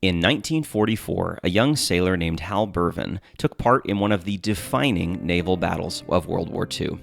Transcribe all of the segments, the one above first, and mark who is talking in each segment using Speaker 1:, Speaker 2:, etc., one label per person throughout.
Speaker 1: In 1944, a young sailor named Hal Burvin took part in one of the defining naval battles of World War II.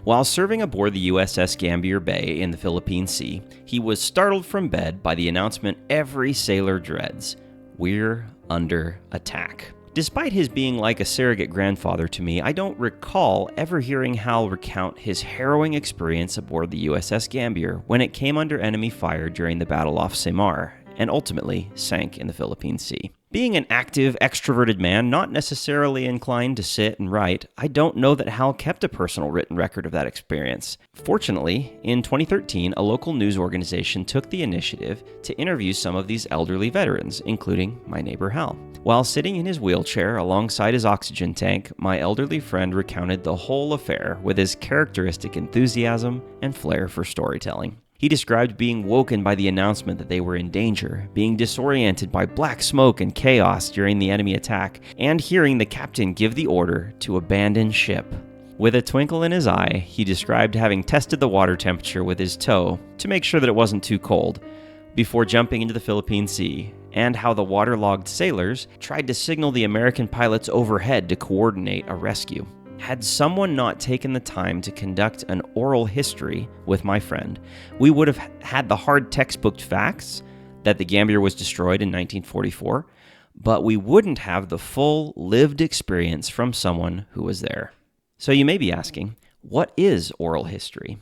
Speaker 1: While serving aboard the USS Gambier Bay in the Philippine Sea, he was startled from bed by the announcement every sailor dreads: "We're under attack." Despite his being like a surrogate grandfather to me, I don't recall ever hearing Hal recount his harrowing experience aboard the USS Gambier when it came under enemy fire during the battle off Samar, and ultimately sank in the Philippine Sea. Being an active, extroverted man, not necessarily inclined to sit and write, I don't know that Hal kept a personal written record of that experience. Fortunately, in 2013, a local news organization took the initiative to interview some of these elderly veterans, including my neighbor Hal. While sitting in his wheelchair alongside his oxygen tank, my elderly friend recounted the whole affair with his characteristic enthusiasm and flair for storytelling. He described being woken by the announcement that they were in danger, being disoriented by black smoke and chaos during the enemy attack, and hearing the captain give the order to abandon ship. With a twinkle in his eye, he described having tested the water temperature with his toe to make sure that it wasn't too cold before jumping into the Philippine Sea, and how the waterlogged sailors tried to signal the American pilots overhead to coordinate a rescue. Had someone not taken the time to conduct an oral history with my friend, we would have had the hard textbook facts that the Gambier was destroyed in 1944, but we wouldn't have the full lived experience from someone who was there. So you may be asking, what is oral history?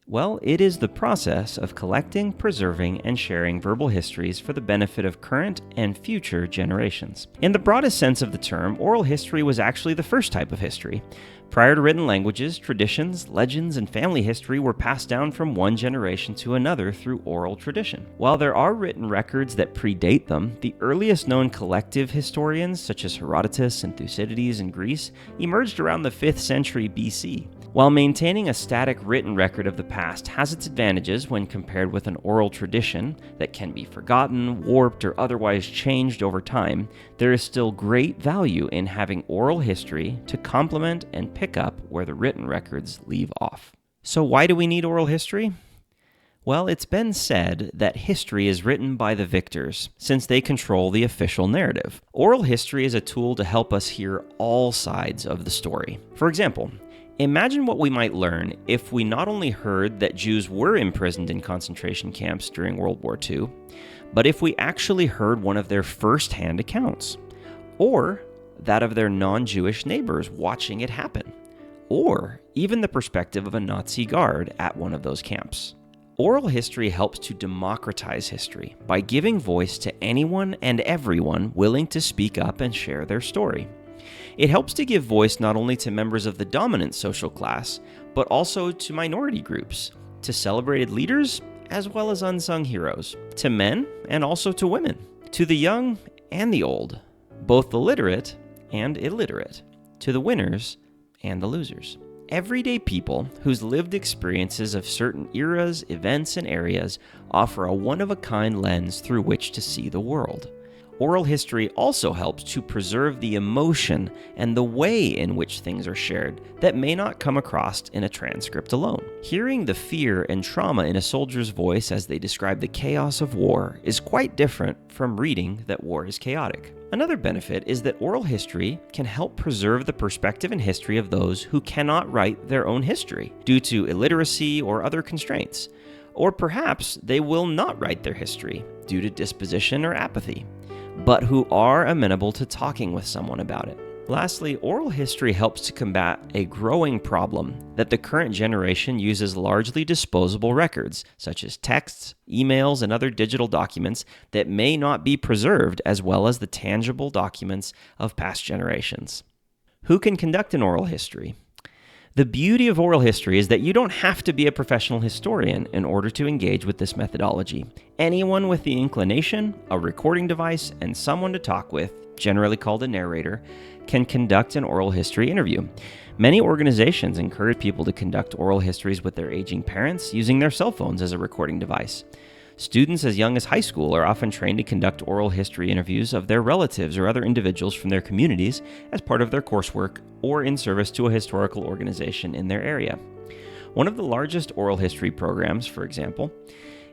Speaker 1: Well, it is the process of collecting, preserving, and sharing verbal histories for the benefit of current and future generations. In the broadest sense of the term, oral history was actually the first type of history. Prior to written languages, traditions, legends, and family history were passed down from one generation to another through oral tradition. While there are written records that predate them, the earliest known collective historians, such as Herodotus and Thucydides in Greece, emerged around the 5th century BC. While maintaining a static written record of the past has its advantages when compared with an oral tradition that can be forgotten, warped, or otherwise changed over time, there is still great value in having oral history to complement and pick up where the written records leave off. So why do we need oral history? Well, it's been said that history is written by the victors, since they control the official narrative. Oral history is a tool to help us hear all sides of the story. For example, imagine what we might learn if we not only heard that Jews were imprisoned in concentration camps during World War II, but if we actually heard one of their first-hand accounts, or that of their non-Jewish neighbors watching it happen, or even the perspective of a Nazi guard at one of those camps. Oral history helps to democratize history by giving voice to anyone and everyone willing to speak up and share their story. It helps to give voice not only to members of the dominant social class, but also to minority groups, to celebrated leaders, as well as unsung heroes, to men and also to women, to the young and the old, both the literate and illiterate, to the winners and the losers. Everyday people whose lived experiences of certain eras, events, and areas offer a one-of-a-kind lens through which to see the world. Oral history also helps to preserve the emotion and the way in which things are shared that may not come across in a transcript alone. Hearing the fear and trauma in a soldier's voice as they describe the chaos of war is quite different from reading that war is chaotic. Another benefit is that oral history can help preserve the perspective and history of those who cannot write their own history due to illiteracy or other constraints. Or perhaps they will not write their history due to disposition or apathy, but who are amenable to talking with someone about it. Lastly, oral history helps to combat a growing problem that the current generation uses largely disposable records, such as texts, emails, and other digital documents that may not be preserved as well as the tangible documents of past generations. Who can conduct an oral history? The beauty of oral history is that you don't have to be a professional historian in order to engage with this methodology. Anyone with the inclination, a recording device, and someone to talk with, generally called a narrator, can conduct an oral history interview. Many organizations encourage people to conduct oral histories with their aging parents using their cell phones as a recording device. Students as young as high school are often trained to conduct oral history interviews of their relatives or other individuals from their communities as part of their coursework or in service to a historical organization in their area. One of the largest oral history programs, for example,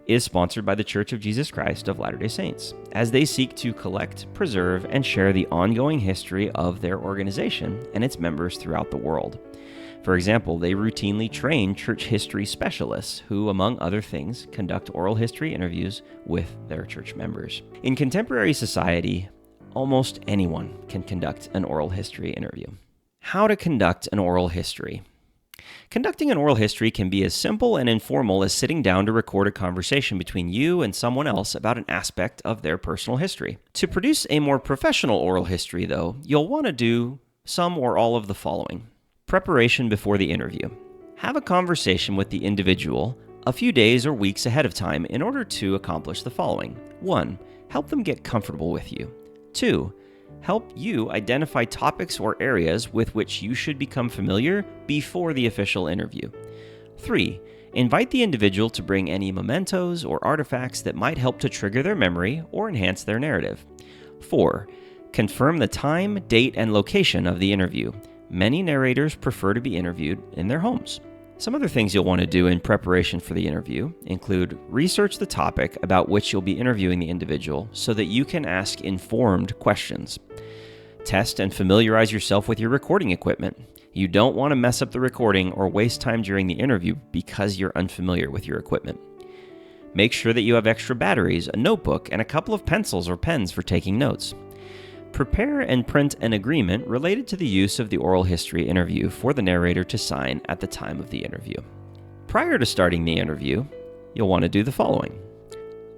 Speaker 1: is sponsored by the Church of Jesus Christ of Latter-day Saints, as they seek to collect, preserve, and share the ongoing history of their organization and its members throughout the world. For example, they routinely train church history specialists who, among other things, conduct oral history interviews with their church members. In contemporary society, almost anyone can conduct an oral history interview. How to conduct an oral history? Conducting an oral history can be as simple and informal as sitting down to record a conversation between you and someone else about an aspect of their personal history. To produce a more professional oral history, though, you'll want to do some or all of the following. Preparation before the interview. Have a conversation with the individual a few days or weeks ahead of time in order to accomplish the following. 1. Help them get comfortable with you. 2. Help you identify topics or areas with which you should become familiar before the official interview. 3. Invite the individual to bring any mementos or artifacts that might help to trigger their memory or enhance their narrative. 4. Confirm the time, date, and location of the interview. Many narrators prefer to be interviewed in their homes. Some other things you'll want to do in preparation for the interview include research the topic about which you'll be interviewing the individual so that you can ask informed questions. Test and familiarize yourself with your recording equipment. You don't want to mess up the recording or waste time during the interview because you're unfamiliar with your equipment. Make sure that you have extra batteries, a notebook, and a couple of pencils or pens for taking notes. Prepare and print an agreement related to the use of the oral history interview for the narrator to sign at the time of the interview. Prior to starting the interview, you'll want to do the following.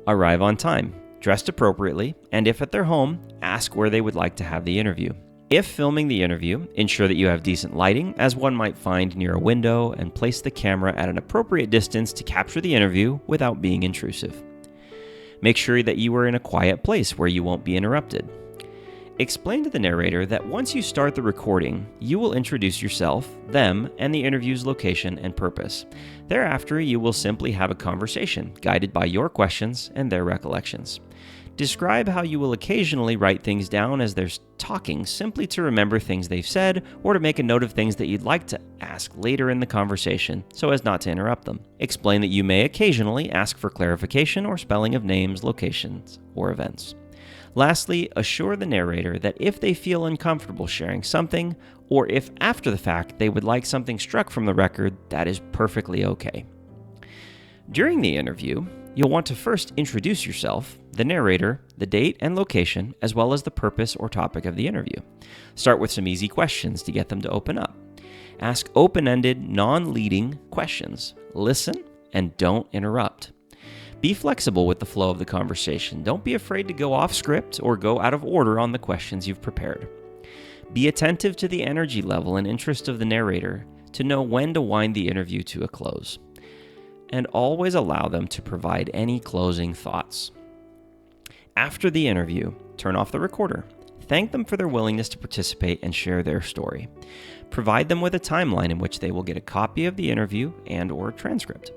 Speaker 1: Arrive on time, dressed appropriately, and if at their home, ask where they would like to have the interview. If filming the interview, ensure that you have decent lighting, as one might find near a window, and place the camera at an appropriate distance to capture the interview without being intrusive. Make sure that you are in a quiet place where you won't be interrupted. Explain to the narrator that once you start the recording, you will introduce yourself, them, and the interview's location and purpose. Thereafter, you will simply have a conversation, guided by your questions and their recollections. Describe how you will occasionally write things down as they're talking, simply to remember things they've said, or to make a note of things that you'd like to ask later in the conversation, so as not to interrupt them. Explain that you may occasionally ask for clarification or spelling of names, locations, or events. Lastly, assure the narrator that if they feel uncomfortable sharing something, or if after the fact they would like something struck from the record, that is perfectly okay. During the interview, you'll want to first introduce yourself, the narrator, the date and location, as well as the purpose or topic of the interview. Start with some easy questions to get them to open up. Ask open-ended, non-leading questions. Listen and don't interrupt. Be flexible with the flow of the conversation. Don't be afraid to go off script or go out of order on the questions you've prepared. Be attentive to the energy level and interest of the narrator to know when to wind the interview to a close. And always allow them to provide any closing thoughts. After the interview, turn off the recorder. Thank them for their willingness to participate and share their story. Provide them with a timeline in which they will get a copy of the interview and/or transcript.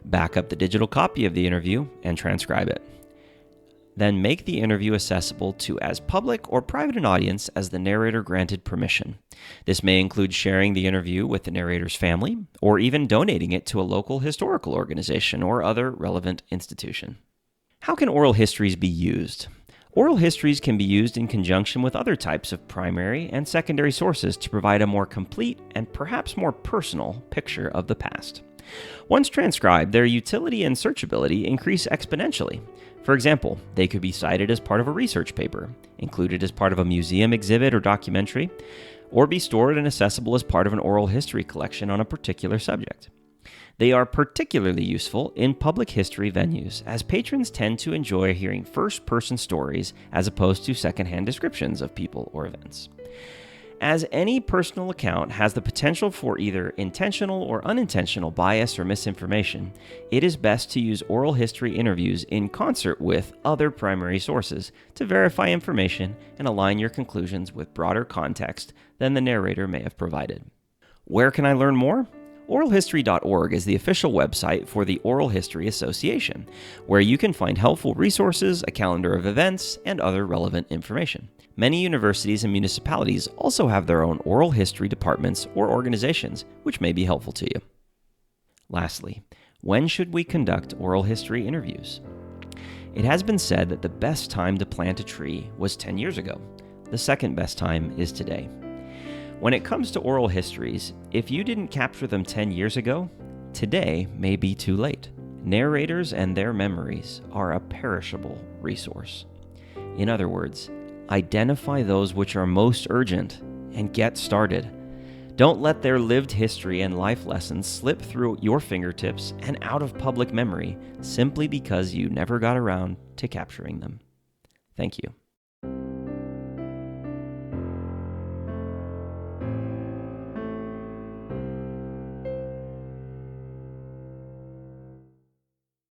Speaker 1: Back up the digital copy of the interview and transcribe it. Then make the interview accessible to as public or private an audience as the narrator granted permission. This may include sharing the interview with the narrator's family, or even donating it to a local historical organization or other relevant institution. How can oral histories be used? Oral histories can be used in conjunction with other types of primary and secondary sources to provide a more complete and perhaps more personal picture of the past. Once transcribed, their utility and searchability increase exponentially. For example, they could be cited as part of a research paper, included as part of a museum exhibit or documentary, or be stored and accessible as part of an oral history collection on a particular subject. They are particularly useful in public history venues, as patrons tend to enjoy hearing first-person stories as opposed to secondhand descriptions of people or events. As any personal account has the potential for either intentional or unintentional bias or misinformation, it is best to use oral history interviews in concert with other primary sources to verify information and align your conclusions with broader context than the narrator may have provided. Where can I learn more? Oralhistory.org is the official website for the Oral History Association, where you can find helpful resources, a calendar of events, and other relevant information. Many universities and municipalities also have their own oral history departments or organizations, which may be helpful to you. Lastly, When should we conduct oral history interviews? It has been said that the best time to plant a tree was 10 years ago. The second best time is today. When it comes to oral histories, if you didn't capture them 10 years ago, today may be too late. Narrators and their memories are a perishable resource. In other words, identify those which are most urgent and get started. Don't let their lived history and life lessons slip through your fingertips and out of public memory simply because you never got around to capturing them. Thank you.